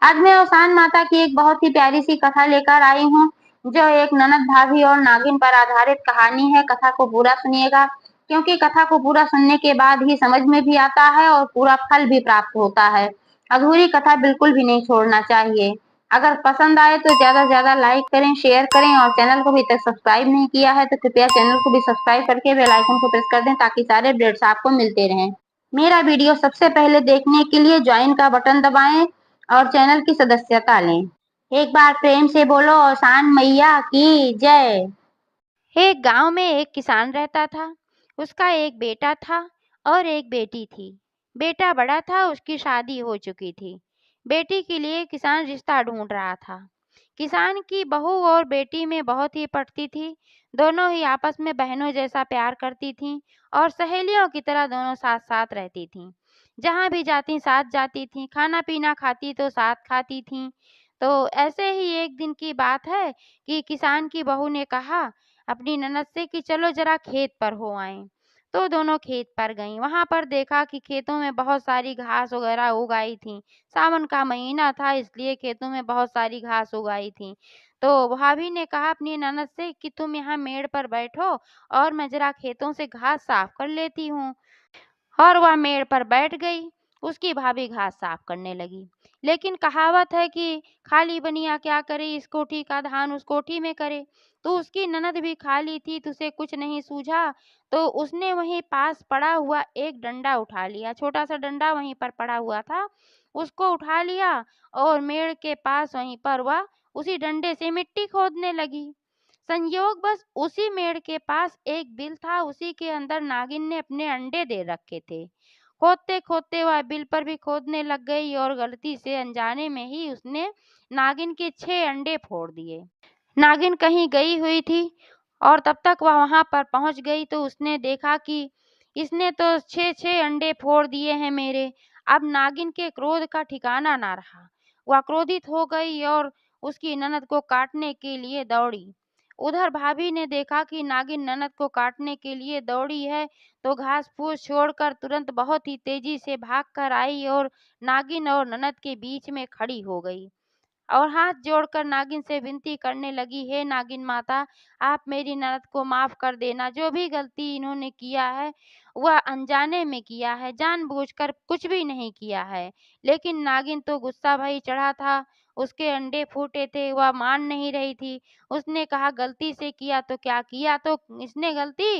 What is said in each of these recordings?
आज मैं ओसान माता की एक बहुत ही प्यारी सी कथा लेकर आई हूँ, जो एक ननद भाभी और नागिन पर आधारित कहानी है। कथा को पूरा सुनिएगा, क्योंकि कथा को पूरा सुनने के बाद ही समझ में भी आता है और पूरा फल भी प्राप्त होता है। अधूरी कथा बिल्कुल भी नहीं छोड़ना चाहिए। अगर पसंद आए तो ज़्यादा से ज़्यादा लाइक करें, शेयर करें और चैनल को अभी तक सब्सक्राइब नहीं किया है तो कृपया चैनल को भी सब्सक्राइब करके बेल आइकन को प्रेस कर दें, ताकि सारे अपडेट्स आपको मिलते रहें। मेरा वीडियो सबसे पहले देखने के लिए ज्वाइन का बटन दबाएं और चैनल की सदस्यता लें। एक बार प्रेम से बोलो औसान मैया की जय। एक गांव में एक किसान रहता था। उसका एक बेटा था और एक बेटी थी। बेटा बड़ा था, उसकी शादी हो चुकी थी। बेटी के लिए किसान रिश्ता ढूंढ रहा था। किसान की बहू और बेटी में बहुत ही पटती थी। दोनों ही आपस में बहनों जैसा प्यार करती थीं और सहेलियों की तरह दोनों साथ साथ रहती थीं। जहाँ भी जाती साथ जाती थीं, खाना पीना खाती तो साथ खाती थीं। तो ऐसे ही एक दिन की बात है कि किसान की बहू ने कहा अपनी ननद से कि चलो जरा खेत पर हो आएं। तो दोनों खेत पर गईं। वहां पर देखा कि खेतों में बहुत सारी घास वगैरह उग आई थी। सावन का महीना था, इसलिए खेतों में बहुत सारी घास उग आई थी। तो भाभी ने कहा अपनी ननद से कि तुम यहाँ मेड़ पर बैठो और मैं जरा खेतों से घास साफ कर लेती हूँ। और वह मेड़ पर बैठ गई। उसकी भाभी घास साफ करने लगी। लेकिन कहावत है कि खाली बनिया क्या करे, इस कोठी का धान उस कोठी में करे। तो उसकी ननद भी खाली थी, तो उसे कुछ नहीं सूझा। तो उसने वहीं पास पड़ा हुआ एक डंडा उठा लिया। छोटा सा डंडा वहीं पर पड़ा हुआ था, उसको उठा लिया और मेड़ के पास वहीं पर वह उसी डंडे से मिट्टी खोदने लगी। संयोग बस उसी मेड़ के पास एक बिल था, उसी के अंदर नागिन ने अपने अंडे दे रखे थे। खोदते खोदते वह बिल पर भी खोदने लग गई और गलती से अनजाने में ही उसने नागिन के 6 अंडे फोड़ दिए। नागिन कहीं गई हुई थी और तब तक वह वहां पर पहुंच गई तो उसने देखा कि इसने तो 6 अंडे फोड़ दिए हैं मेरे। अब नागिन के क्रोध का ठिकाना ना रहा। वह क्रोधित हो गई और उसकी ननद को काटने के लिए दौड़ी। उधर भाभी ने देखा कि नागिन ननद को काटने के लिए दौड़ी है, तो घास फूस छोड़कर तुरंत बहुत ही तेजी से भाग कर आई और नागिन और ननद के बीच में खड़ी हो गई और हाथ जोड़कर नागिन से विनती करने लगी, हे नागिन माता, आप मेरी ननद को माफ कर देना। जो भी गलती इन्होंने किया है वह अनजाने में किया है, जानबूझकर कुछ भी नहीं किया है। लेकिन नागिन तो गुस्सा भई चढ़ा था, उसके अंडे फूटे थे, वह मान नहीं रही थी। उसने कहा गलती से किया तो क्या किया तो इसने गलती।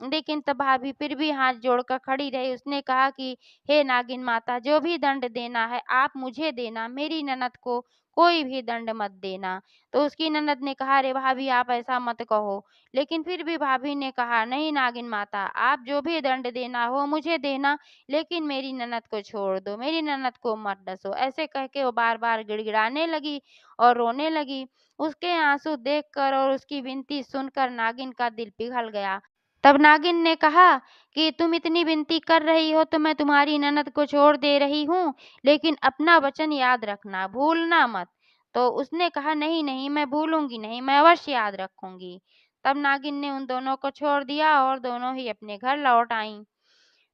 लेकिन तब भाभी फिर भी हाथ जोड़कर खड़ी रही। उसने कहा कि हे नागिन माता, जो भी दंड देना है आप मुझे देना, मेरी ननद को कोई भी दंड मत देना। तो उसकी ननद ने कहा, अरे भाभी आप ऐसा मत कहो। लेकिन फिर भी भाभी ने कहा, नहीं नागिन माता, आप जो भी दंड देना हो मुझे देना, लेकिन मेरी ननद को छोड़ दो, मेरी ननद को मत डसो। ऐसे कह के वो बार बार गिड़गिड़ाने लगी और रोने लगी। उसके आंसू देखकर और उसकी विनती सुनकर नागिन का दिल पिघल गया। तब नागिन ने कहा कि तुम इतनी विनती कर रही हो तो मैं तुम्हारी ननद को छोड़ दे रही हूँ, लेकिन अपना वचन याद रखना, भूलना मत। तो उसने कहा, नहीं नहीं, मैं भूलूंगी नहीं, मैं अवश्य याद रखूंगी। तब नागिन ने उन दोनों को छोड़ दिया और दोनों ही अपने घर लौट आईं।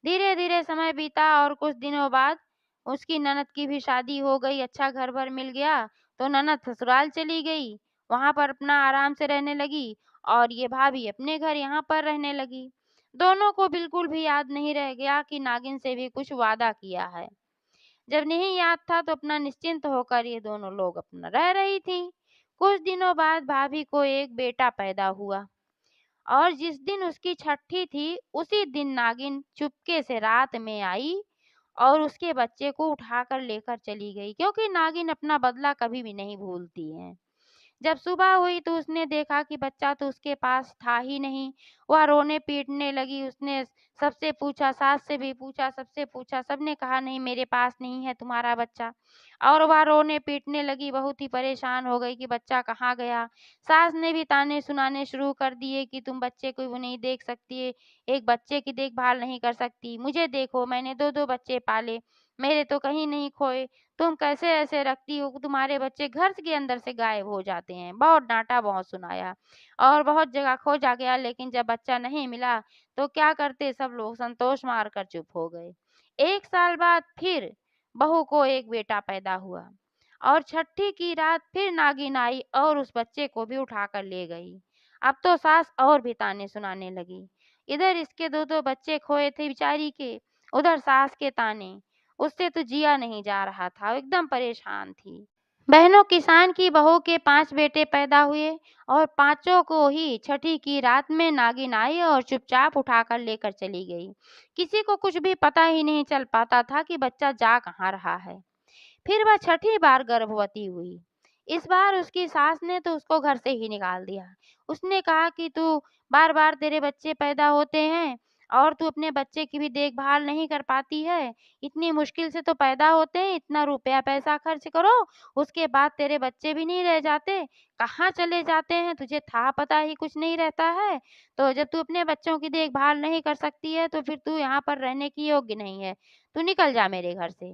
धीरे धीरे समय बीता और कुछ दिनों बाद उसकी ननद की भी शादी हो गई, अच्छा घर भर मिल गया। तो ननद ससुराल चली गई, वहां पर अपना आराम से रहने लगी और ये भाभी अपने घर यहाँ पर रहने लगी। दोनों को बिल्कुल भी याद नहीं रह गया कि नागिन से भी कुछ वादा किया है। जब नहीं याद था तो अपना निश्चिंत होकर ये दोनों लोग अपना रह रही थी। कुछ दिनों बाद भाभी को एक बेटा पैदा हुआ और जिस दिन उसकी छठी थी उसी दिन नागिन चुपके से रात में आई और उसके बच्चे को उठाकर लेकर चली गई, क्योंकि नागिन अपना बदला कभी भी नहीं भूलती है। जब सुबह हुई तो उसने देखा कि बच्चा तो उसके पास था ही नहीं। वह रोने पीटने लगी। उसने सबसे पूछा, सास से भी पूछा, सबसे पूछा, सबने कहा नहीं मेरे पास नहीं है तुम्हारा बच्चा। और वह रोने पीटने लगी, बहुत ही परेशान हो गई कि बच्चा कहाँ गया। सास ने भी ताने सुनाने शुरू कर दिए कि तुम बच्चे को भी नहीं देख सकती, एक बच्चे की देखभाल नहीं कर सकती, मुझे देखो मैंने 2-2 बच्चे पाले, मेरे तो कहीं नहीं खोए, तुम कैसे ऐसे रखती हो, तुम्हारे बच्चे घर के अंदर से गायब हो जाते हैं। बहुत डांटा, बहुत सुनाया और बहुत जगह खोजा गया, लेकिन जब बच्चा नहीं मिला तो क्या करते, सब लोग संतोष मार कर चुप हो गए। 1 साल बाद फिर बहू को एक बेटा पैदा हुआ और छठी की रात फिर नागिन आई और उस बच्चे को भी उठाकर ले गई। अब तो सास और भी ताने सुनाने लगी। इधर इसके दो दो बच्चे खोए थे बेचारी के, उधर सास के ताने। उससे तो जिया नहीं जा रहा था, वो एकदम परेशान थी। बहनों, किसान की बहू के 5 बेटे पैदा हुए और पांचों को ही छठी की रात में नागिन आई और चुपचाप उठाकर लेकर चली गई। किसी को कुछ भी पता ही नहीं चल पाता था कि बच्चा जा कहाँ रहा है। फिर वह छठी बार गर्भवती हुई। इस बार उसकी सास ने तो उसको घर से ही निकाल दिया। उसने कहा कि तू बार बार तेरे बच्चे पैदा होते हैं और तू अपने बच्चे की भी देखभाल नहीं कर पाती है। इतनी मुश्किल से तो पैदा होते हैं, इतना रुपया पैसा खर्च करो, उसके बाद तेरे बच्चे भी नहीं रह जाते, कहाँ चले जाते हैं, तुझे था पता ही कुछ नहीं रहता है। तो जब तू अपने बच्चों की देखभाल नहीं कर सकती है तो फिर तू यहाँ पर रहने की योग्य नहीं है, तू निकल जा मेरे घर से।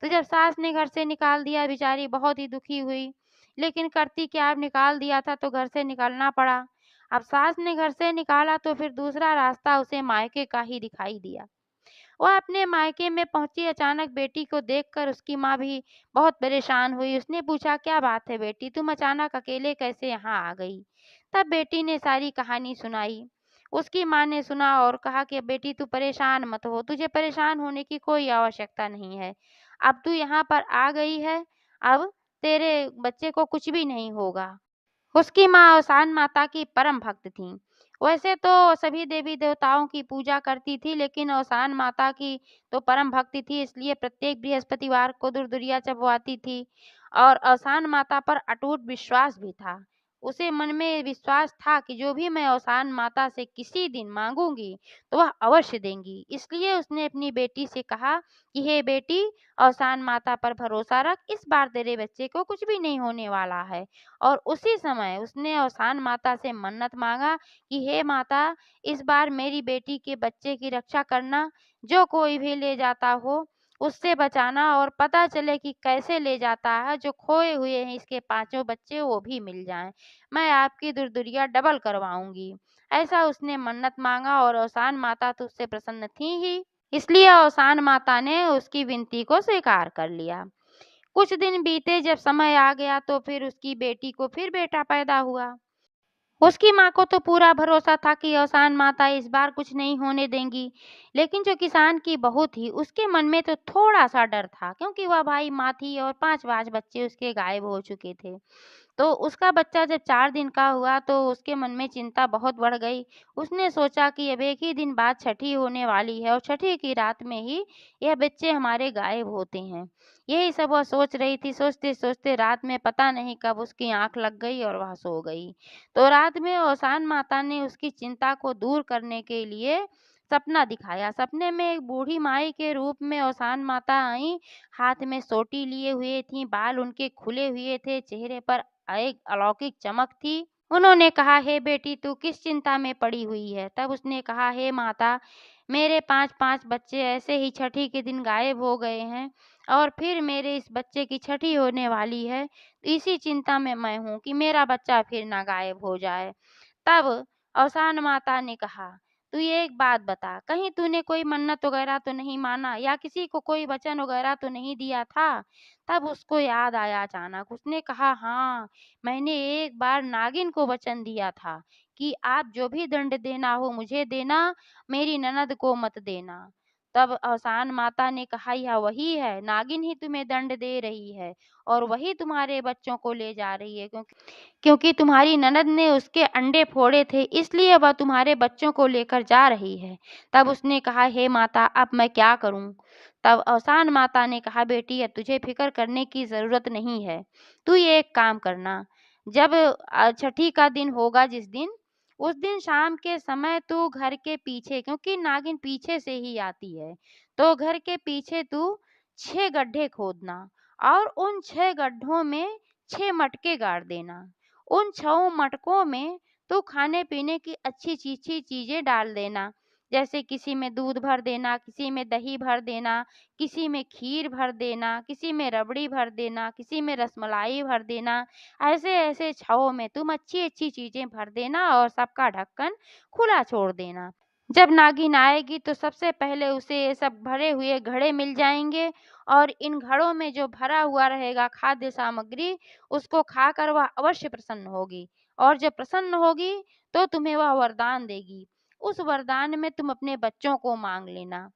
तो जब सास ने घर से निकाल दिया, बेचारी बहुत ही दुखी हुई, लेकिन करती क्या, अब निकाल दिया था तो घर से निकलना पड़ा। अब सास ने घर से निकाला तो फिर दूसरा रास्ता उसे मायके का ही दिखाई दिया। वह अपने मायके में पहुंची, अचानक बेटी को देखकर उसकी माँ भी बहुत परेशान हुई। उसने पूछा, क्या बात है बेटी, तुम अचानक अकेले कैसे यहाँ आ गई? तब बेटी ने सारी कहानी सुनाई। उसकी माँ ने सुना और कहा कि बेटी तू परेशान मत हो, तुझे परेशान होने की कोई आवश्यकता नहीं है। अब तू यहाँ पर आ गई है, अब तेरे बच्चे को कुछ भी नहीं होगा। उसकी माँ औसान माता की परम भक्त थीं। वैसे तो सभी देवी देवताओं की पूजा करती थी, लेकिन औसान माता की तो परम भक्ति थी, इसलिए प्रत्येक बृहस्पतिवार को दुर्दुरिया चबवाती थी और औसान माता पर अटूट विश्वास भी था। उसे मन में विश्वास था कि जो भी मैं औसान माता से किसी दिन मांगूंगी तो वह अवश्य देंगी। इसलिए उसने अपनी बेटी से कहा कि हे बेटी, औसान माता पर भरोसा रख, इस बार तेरे बच्चे को कुछ भी नहीं होने वाला है। और उसी समय उसने औसान माता से मन्नत मांगा कि हे माता, इस बार मेरी बेटी के बच्चे की रक्षा करना, जो कोई भी ले जाता हो उससे बचाना और पता चले कि कैसे ले जाता है, जो खोए हुए हैं इसके पांचों बच्चे वो भी मिल जाएं, मैं आपकी दुर्दुरिया डबल करवाऊंगी। ऐसा उसने मन्नत मांगा और औसान माता तो उससे प्रसन्न थी ही, इसलिए औसान माता ने उसकी विनती को स्वीकार कर लिया। कुछ दिन बीते, जब समय आ गया तो फिर उसकी बेटी को फिर बेटा पैदा हुआ। उसकी माँ को तो पूरा भरोसा था कि औसान माता इस बार कुछ नहीं होने देंगी, लेकिन जो किसान की बहू थी उसके मन में तो थोड़ा सा डर था, क्योंकि वह भाई माँ थी और 5 बच्चे उसके गायब हो चुके थे। तो उसका बच्चा जब 4 दिन का हुआ तो उसके मन में चिंता बहुत बढ़ गई। उसने सोचा कि अब एक ही दिन बाद छठी होने वाली है और छठी की रात में ही यह बच्चे हमारे गायब होते हैं। यही सब वह सोच रही थी। सोचते-सोचते रात में पता नहीं कब उसकी आँख लग गई और वह सो गई। तो रात में औसान माता ने उसकी चिंता को दूर करने के लिए सपना दिखाया। सपने में एक बूढ़ी माई के रूप में औसान माता आईं, हाथ में सोटी लिए हुए थीं, बाल उनके खुले हुए थे, चेहरे पर एक अलौकिक चमक थी। उन्होंने कहा, हे बेटी, तू किस चिंता में पड़ी हुई है? तब उसने कहा, हे माता, मेरे 5 बच्चे ऐसे ही छठी के दिन गायब हो गए हैं और फिर मेरे इस बच्चे की छठी होने वाली है। इसी चिंता में मैं हूँ कि मेरा बच्चा फिर ना गायब हो जाए। तब औसान माता ने कहा, तू ये एक बात बता, कहीं तूने कोई मन्नत वगैरह तो नहीं माना या किसी को कोई वचन वगैरह तो नहीं दिया था? तब उसको याद आया अचानक। उसने कहा, हाँ, मैंने एक बार नागिन को वचन दिया था कि आप जो भी दंड देना हो मुझे देना, मेरी ननद को मत देना। तब औसान माता ने कहा, यह वही है, नागिन ही तुम्हें दंड दे रही है और वही तुम्हारे बच्चों को ले जा रही है, क्योंकि तुम्हारी ननद ने उसके अंडे फोड़े थे, इसलिए वह तुम्हारे बच्चों को लेकर जा रही है। तब उसने कहा, हे माता, अब मैं क्या करूं? तब औसान माता ने कहा, बेटी, अब तुझे फिक्र करने की जरूरत नहीं है। तू ये एक काम करना, जब छठी का दिन होगा जिस दिन, उस दिन शाम के समय तू घर के पीछे, क्योंकि नागिन पीछे से ही आती है, तो घर के पीछे तू 6 गड्ढे खोदना और उन 6 गड्ढों में 6 मटके गाड़ देना। उन 6 मटकों में तो खाने पीने की अच्छी चीजें डाल देना, जैसे किसी में दूध भर देना, किसी में दही भर देना, किसी में खीर भर देना, किसी में रबड़ी भर देना, किसी में रसमलाई भर देना। ऐसे ऐसे 6 में तुम अच्छी अच्छी चीजें भर देना और सबका ढक्कन खुला छोड़ देना। जब नागिन आएगी तो सबसे पहले उसे ये सब भरे हुए घड़े मिल जाएंगे और इन घड़ों में जो भरा हुआ रहेगा खाद्य सामग्री, उसको खाकर वह अवश्य प्रसन्न होगी, और जब प्रसन्न होगी तो तुम्हें वह वरदान देगी। उस वरदान में तुम अपने बच्चों को मांग लेना।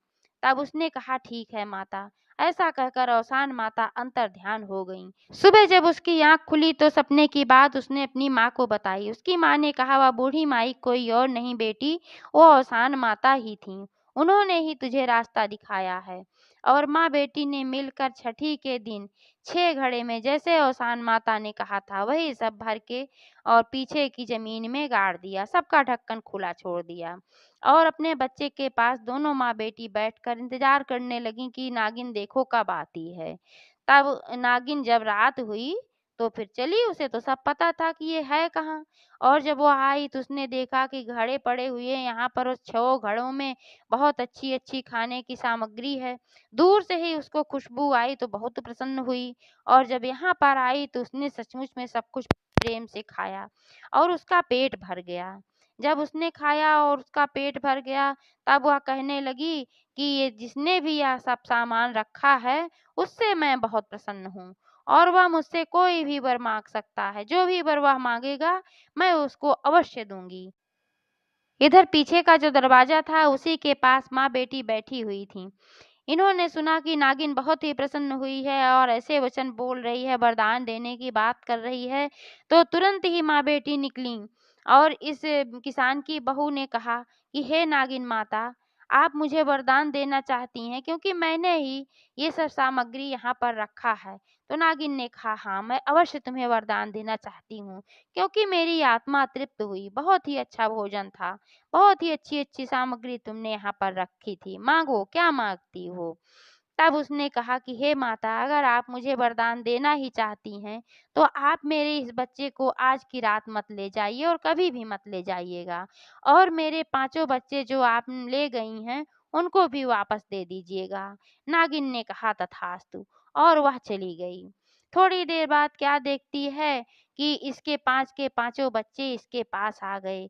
तब उसने कहा, ठीक है माता। ऐसा कहकर औसान माता अंतर ध्यान हो गईं। सुबह जब उसकी आंख खुली तो सपने की बात उसने अपनी माँ को बताई। उसकी माँ ने कहा, वह बूढ़ी माई कोई और नहीं बेटी, वो औसान माता ही थी। उन्होंने ही तुझे रास्ता दिखाया है। और माँ बेटी ने मिलकर छठी के दिन 6 घड़े में जैसे औसान माता ने कहा था वही सब भर के और पीछे की जमीन में गाड़ दिया। सबका ढक्कन खुला छोड़ दिया और अपने बच्चे के पास दोनों माँ बेटी बैठकर इंतजार करने लगी कि नागिन देखो कब आती है। तब नागिन जब रात हुई तो फिर चली। उसे तो सब पता था कि ये है कहाँ। और जब वो आई तो उसने देखा कि घड़े पड़े हुए हैं। यहाँ पर उस 6 घड़ों में बहुत अच्छी अच्छी खाने की सामग्री है। दूर से ही उसको खुशबू आई तो बहुत प्रसन्न हुई, और जब यहाँ पर आई तो उसने सचमुच में सब कुछ प्रेम से खाया और उसका पेट भर गया। जब उसने खाया और उसका पेट भर गया, तब वह कहने लगी कि ये जिसने भी यह सब सामान रखा है, उससे मैं बहुत प्रसन्न हूँ, और वह मुझसे कोई भी वर मांग सकता है। जो भी वर वह मांगेगा, मैं उसको अवश्य दूंगी। इधर पीछे का जो दरवाजा था, उसी के पास माँ बेटी बैठी हुई थी। इन्होंने सुना कि नागिन बहुत ही प्रसन्न हुई है और ऐसे वचन बोल रही है, वरदान देने की बात कर रही है, तो तुरंत ही माँ बेटी निकली। और इस किसान की बहू ने कहा कि हे नागिन माता, आप मुझे वरदान देना चाहती हैं, क्योंकि मैंने ही ये सब सामग्री यहाँ पर रखा है। तो नागिन ने कहा, हाँ, मैं अवश्य तुम्हें वरदान देना चाहती हूँ, क्योंकि मेरी आत्मा तृप्त हुई। बहुत ही अच्छा भोजन था, बहुत ही अच्छी-अच्छी सामग्री तुमने यहाँ पर रखी थी। माँगो, क्या माँगती हो? तब उसने कहा कि हे माता, अगर आप मुझे वरदान देना ही चाहती हैं, तो आप मेरे इस बच्चे को आज की रात मत ले जाइए और कभी भी मत ले जाइएगा। और मेरे 5 बच्चे जो आप ले गई हैं, उनको भी वापस दे दीजिएगा। नागिन ने कहा, तथास्तु, और वह चली गई। थोड़ी देर बाद क्या देखती है कि इसके 5 के पाँचों बच्चे इसके पास आ गए।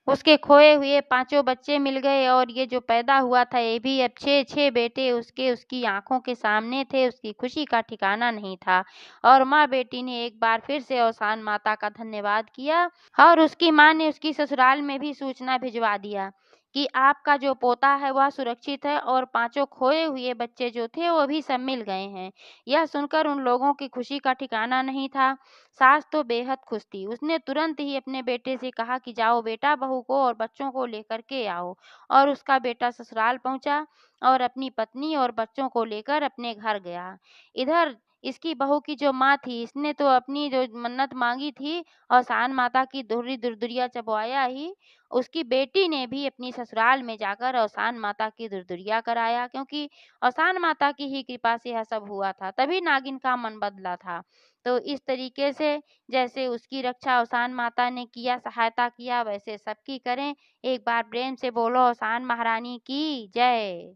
उसके खोए हुए 5 बच्चे मिल गए, और ये जो पैदा हुआ था ये भी अब 6-6 बेटे उसकी आँखों के सामने थे। उसकी खुशी का ठिकाना नहीं था। और माँ बेटी ने एक बार फिर से औसान माता का धन्यवाद किया, और उसकी माँ ने उसकी ससुराल में भी सूचना भिजवा दिया कि आपका जो पोता है वह सुरक्षित है, और 5 खोए हुए बच्चे जो थे वो भी सब मिल गए हैं। यह सुनकर उन लोगों की खुशी का ठिकाना नहीं था। सास तो बेहद खुश थी। उसने तुरंत ही अपने बेटे से कहा कि जाओ बेटा, बहू को और बच्चों को लेकर के आओ। और उसका बेटा ससुराल पहुंचा और अपनी पत्नी और बच्चों को लेकर अपने घर गया। इधर इसकी बहू की जो माँ थी, इसने तो अपनी जो मन्नत मांगी थी और सान माता की दोहरी दुर्दुरिया चबवाया ही, उसकी बेटी ने भी अपनी ससुराल में जाकर औसान माता की दुर्दुरिया कराया, क्योंकि औसान माता की ही कृपा से यह सब हुआ था। तभी नागिन का मन बदला था। तो इस तरीके से जैसे उसकी रक्षा औसान माता ने किया, सहायता किया, वैसे सबकी करें। एक बार प्रेम से बोलो, औसान महारानी की जय।